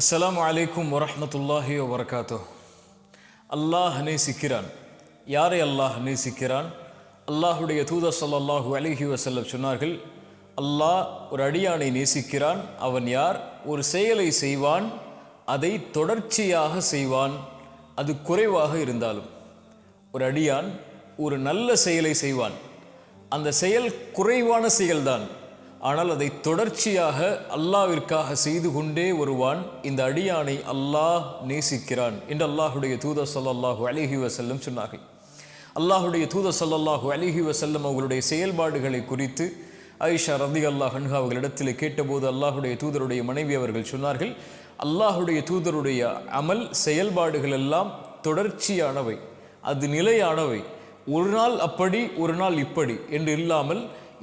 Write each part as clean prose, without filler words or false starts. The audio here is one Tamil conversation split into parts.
அஸ்ஸலாமு அலைக்கும் வரஹ்மத்துல்லாஹி வபரகாத்துஹ். அல்லாஹ் நேசிக்கிறான். யாரை அல்லாஹ் நேசிக்கிறான்? அல்லாஹுடைய தூதர் ஸல்லல்லாஹு அலைஹி வஸல்லம் சொன்னார்கள், அல்லாஹ் ஒரு அடியானை நேசிக்கிறான். அவன் யார்? ஒரு செயலை செய்வான், அதை தொடர்ச்சியாக செய்வான், அது குறைவாக இருந்தாலும். ஒரு அடியான் ஒரு நல்ல செயலை செய்வான், அந்த செயல் குறைவான செயல்தான், ஆனால் அதை தொடர்ச்சியாக அல்லாஹ்விற்காக செய்து கொண்டே வருவான். இந்த அடியானை அல்லாஹ் நேசிக்கிறான் என்று அல்லாஹுடைய தூதர் ஸல்லல்லாஹு அலைஹி வஸல்லம் சொன்னார்கள். அல்லாஹுடைய தூதர் ஸல்லல்லாஹு அலைஹி வஸல்லம் அவர்களுடைய செயல்பாடுகளை குறித்து ஆயிஷா ரலியல்லாஹு அன்ஹா அவர்களிடத்தில் கேட்டபோது அல்லாஹுடைய தூதருடைய மனைவி அவர்கள் சொன்னார்கள், அல்லாஹுடைய தூதருடைய அமல் செயல்பாடுகள் எல்லாம் தொடர்ச்சியானவை, அது நிலையானவை, ஒரு நாள் அப்படி ஒரு நாள் இப்படி என்று இல்லாமல்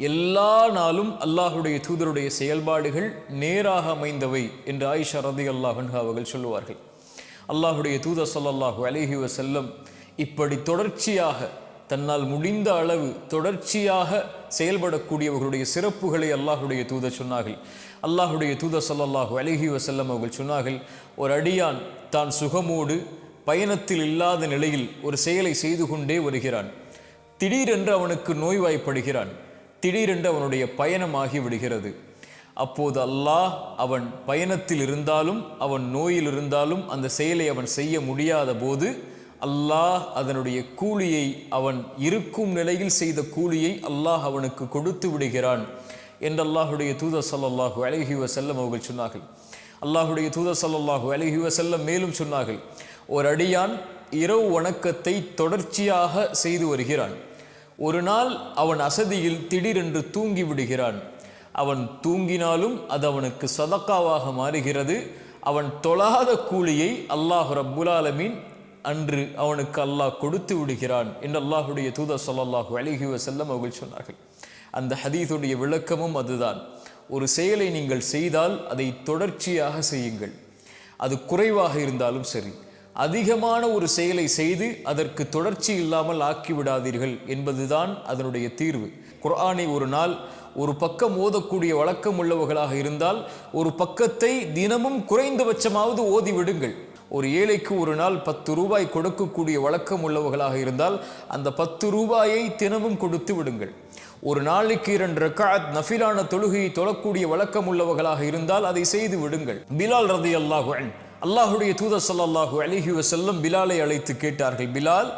எல்லா நாளும் அல்லாஹுடைய தூதருடைய செயல்பாடுகள் நேராக அமைந்தவை என்று ஆயிஷா ரலியல்லாஹு அன்ஹா அவர்கள் சொல்லுவார்கள். அல்லாஹுடைய தூதர் ஸல்லல்லாஹு அலைஹி வஸல்லம் இப்படி தொடர்ச்சியாக தன்னால் முடிந்த அளவு தொடர்ச்சியாக செயல்படக்கூடியவர்களுடைய சிறப்புகளை அல்லாஹுடைய தூதர் சொன்னார்கள். அல்லாஹுடைய தூதர் ஸல்லல்லாஹு அலைஹி வஸல்லம் அவர்கள் சொன்னார்கள், ஒரு அடியான் தான் சுகமோடு பயணத்தில் இல்லாத நிலையில் ஒரு செயலை செய்து கொண்டே வருகிறான். திடீரென்று அவனுக்கு நோய்வாய்ப்படுகிறான், திடீரென்று அவனுடைய பயணமாகி விடுகிறது. அப்போது அல்லாஹ் அவன் பயணத்தில் இருந்தாலும் அவன் நோயில் இருந்தாலும் அந்த செயலை அவன் செய்ய முடியாத போது அல்லாஹ் அதனுடைய கூலியை, அவன் இருக்கும் நிலையில் செய்த கூலியை அல்லாஹ் அவனுக்கு கொடுத்து விடுகிறான் என்று அல்லாஹுடைய தூதர் ஸல்லல்லாஹு அலைஹி வஸல்லம் அவர்கள் சொன்னார்கள். அல்லாஹுடைய தூதர் ஸல்லல்லாஹு அலைஹி வஸல்லம் மேலும் சொன்னார்கள், ஒரு அடியான் இரவு வணக்கத்தை தொடர்ச்சியாக செய்து வருகிறான். ஒரு நாள் அவன் அசதியில் திடீரென்று தூங்கி விடுகிறான். அவன் தூங்கினாலும் அது அவனுக்கு சதக்காவாக மாறுகிறது. அவன் தொழாத கூலியை அல்லாஹ் ரப்புல் ஆலமீன் அன்று அவனுக்கு அல்லாஹ் கொடுத்து விடுகிறான் என்று அல்லாஹுடைய தூதர் ஸல்லல்லாஹு அலைஹி வஸல்லம் அவர்கள் சொன்னார்கள். அந்த ஹதீஸுடைய விளக்கமும் அதுதான். ஒரு செயலை நீங்கள் செய்தால் அதை தொடர்ச்சியாக செய்யுங்கள், அது குறைவாக இருந்தாலும் சரி. அதிகமான ஒரு செயலை செய்து அதற்கு தொடர்ச்சி இல்லாமல் ஆக்கிவிடாதீர்கள் என்பதுதான் அதனுடைய தீர்வு. குர்ஆனை ஒரு நாள் ஒரு பக்கம் ஓதக்கூடிய வழக்கம் உள்ளவர்களாக இருந்தால் ஒரு பக்கத்தை தினமும் குறைந்தபட்சமாவது ஓதிவிடுங்கள். ஒரு ஏழைக்கு ஒரு நாள் 10 ரூபாய் கொடுக்கக்கூடிய வழக்கம் உள்ளவர்களாக இருந்தால் அந்த 10 ரூபாயை தினமும் கொடுத்து விடுங்கள். ஒரு நாளைக்கு 2 ரக்அத் நஃபிலான தொழுகையை தொழக்கூடிய வழக்கம் உள்ளவர்களாக இருந்தால் அதை செய்து விடுங்கள். பிலால் ரலியல்லாஹு அன்ஹு, அல்லாஹுடைய தூதர் ஸல்லல்லாஹு அலைஹி வஸல்லம் பிலாலை அழைத்து கேட்டார்கள், பிலால்,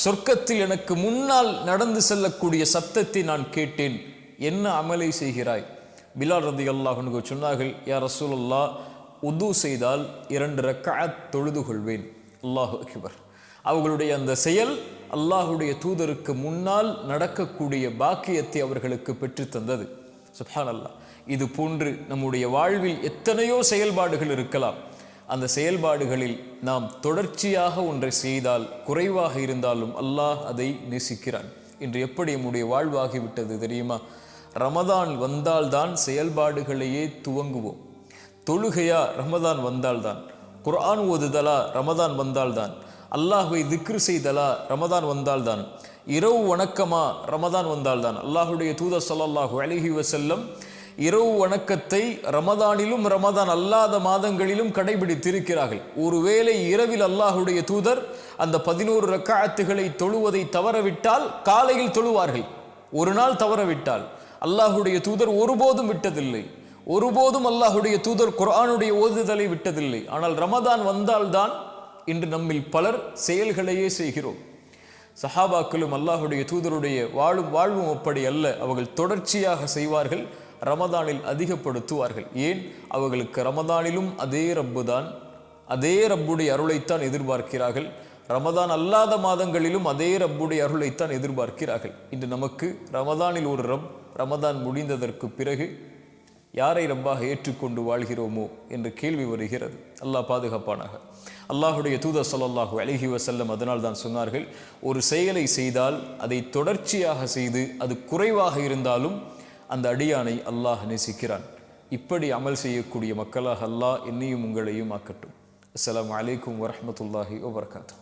சொர்க்கத்தில் எனக்கு முன்னால் நடந்து செல்லக்கூடிய சப்தத்தை நான் கேட்டேன், என்ன அமலை செய்கிறாய்? பிலால் ரலியல்லாஹு அன்ஹு சொன்னார்கள், யா ரசூலல்லாஹ், உது செய்தால் 2 ரக்அத் தொழுது கொள்வேன். அல்லாஹு அக்பர். அவர்களுடைய அந்த செயல் அல்லாஹுடைய தூதருக்கு முன்னால் நடக்கக்கூடிய பாக்கியத்தை அவர்களுக்கு பெற்று தந்தது. சுப்ஹானல்லாஹ். இது போன்று நம்முடைய வாழ்வில் எத்தனையோ செயல்பாடுகள் இருக்கலாம். அந்த செயல்பாடுகளில் நாம் தொடர்ச்சியாக ஒன்றை செய்தால் குறைவாக இருந்தாலும் அல்லாஹ் அதை நேசிக்கிறான். இன்று எப்படி நம்முடைய வாழ்வாகிவிட்டது தெரியுமா? ரமதான் வந்தால்தான் செயல்பாடுகளையே துவங்குவோம். தொழுகையா? ரமதான் வந்தால்தான். குர்ஆன் ஓதுதலா? ரமதான் வந்தால்தான். அல்லாஹ்வை திக்ர் செய்தலா? ரமதான் வந்தால்தான். இரவு வணக்கமா? ரமதான் வந்தால்தான். அல்லாஹுடைய தூதர் ஸல்லல்லாஹு அலைஹி வஸல்லம் இரவு வணக்கத்தை ரமதானிலும் ரமதான் அல்லாத மாதங்களிலும் கடைபிடித்திருக்கிறார்கள். ஒருவேளை இரவில் அல்லாஹுடைய தூதர் அந்த 11 ரக்அத்துகளை தொழுவதை தவறவிட்டால் காலையில் தொழுவார்கள். ஒரு நாள் தவறவிட்டால் அல்லாஹுடைய தூதர் ஒருபோதும் விட்டதில்லை. ஒருபோதும் அல்லாஹுடைய தூதர் குர்ஆனுடைய ஓதுதலை விட்டதில்லை. ஆனால் ரமதான் வந்தால்தான் இன்று நம்மில் பலர் செயல்களையே செய்கிறோம். சஹாபாக்களும் அல்லாஹுடைய தூதருடைய வாழ்வும் அப்படி அல்ல. அவர்கள் தொடர்ச்சியாக செய்வார்கள், ரமதானில் அதிகப்படுத்துவார்கள். ஏன்? அவர்களுக்கு ரமதானிலும் அதே ரப்பு தான், அதே ரப்புடைய அருளைத்தான் எதிர்பார்க்கிறார்கள். ரமதான் அல்லாத மாதங்களிலும் அதே ரப்புடைய அருளைத்தான் எதிர்பார்க்கிறார்கள். இன்று நமக்கு ரமதானில் ஒரு ரப், ரமதான் முடிந்ததற்கு பிறகு யாரை ரப்பாக ஏற்றுக்கொண்டு வாழ்கிறோமோ என்ற கேள்வி வருகிறது. அல்லாஹ் பாதுகாப்பானாக. அல்லாஹுடைய தூதர் ஸல்லல்லாஹு அலைஹி வஸல்லம் அதனால் தான் சொன்னார்கள், ஒரு செயலை செய்தால் அதை தொடர்ச்சியாக செய்து அது குறைவாக இருந்தாலும் அந்த அடியானை அல்லாஹ் நேசிக்கிறான். இப்படி அமல் செய்யக்கூடிய மக்களாக அல்லாஹ் என்னையும் உங்களையும் ஆக்கட்டும். அஸ்ஸலாமு அலைக்கும் வரஹ்மத்துல்லாஹி வபரகாத்துஹு.